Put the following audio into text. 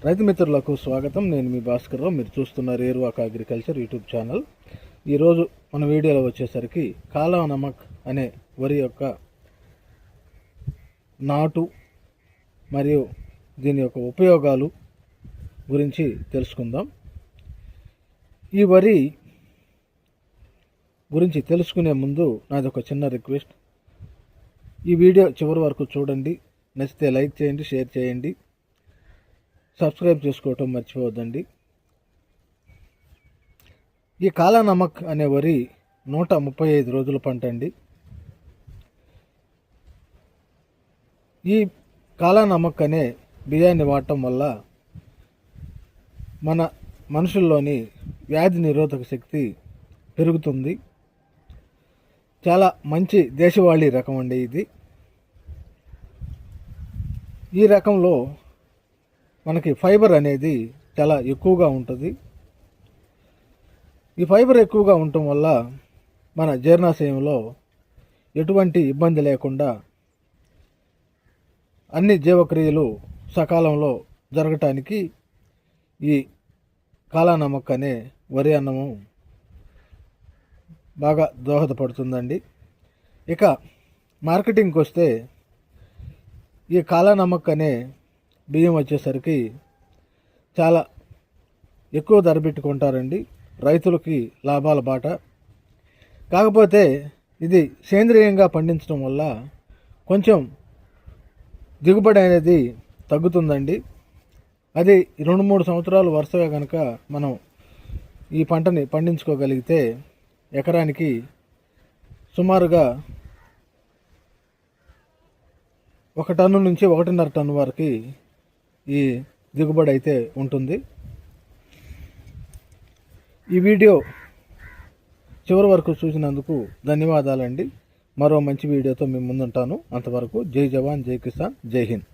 రైతు మిత్రులకు స్వాగతం. నేను మీ భాస్కర్రావు. మీరు చూస్తున్నారు ఏరువాక అగ్రికల్చర్ యూట్యూబ్ ఛానల్. ఈరోజు మన వీడియోలో వచ్చేసరికి కాలా నమక్ అనే వరి యొక్క నాటు మరియు దీని యొక్క ఉపయోగాలు గురించి తెలుసుకుందాం. ఈ వరి గురించి తెలుసుకునే ముందు నాది ఒక చిన్న రిక్వెస్ట్. ఈ వీడియో చివరి వరకు చూడండి. నచ్చితే లైక్ చేయండి, షేర్ చేయండి, సబ్స్క్రైబ్ చేసుకోవటం మర్చిపోవద్దండి. ఈ కాలా నమక్ అనే వరి 135 రోజుల పంట అండి. ఈ కాలా నమక్ అనే బియ్యాన్ని వాడటం వల్ల మన మనుషుల్లోని వ్యాధి నిరోధక శక్తి పెరుగుతుంది. చాలా మంచి దేశవాళీ రకం అండి ఇది. ఈ రకంలో మనకి ఫైబర్ అనేది చాలా ఎక్కువగా ఉంటుంది. ఈ ఫైబర్ ఎక్కువగా ఉండటం వల్ల మన జీర్ణాశయంలో ఎటువంటి ఇబ్బంది లేకుండా అన్ని జీవక్రియలు సకాలంలో జరగటానికి ఈ కాలా నమక్ అనే వరి అన్నము బాగా దోహదపడుతుందండి. ఇక మార్కెటింగ్కి వస్తే ఈ కాలా నమక్ అనే బియ్యం వచ్చేసరికి చాలా ఎక్కువ ధర పెట్టుకుంటారండి. రైతులకి లాభాల బాట. కాకపోతే ఇది సేంద్రియంగా పండించడం వల్ల కొంచెం దిగుబడి అనేది తగ్గుతుందండి. అది 2-3 సంవత్సరాలు వరుసగా కనుక మనం ఈ పంటని పండించుకోగలిగితే ఎకరానికి సుమారుగా 1 టన్ను నుంచి 1.5 టన్ను వరకు ఈ దిగుబడి అయితే ఉంటుంది. ఈ వీడియో చివరి వరకు చూసినందుకు ధన్యవాదాలండి. మరో మంచి వీడియోతో మీ ముందుంటాను. అంతవరకు జై జవాన్, జై కిసాన్, జై హింద్.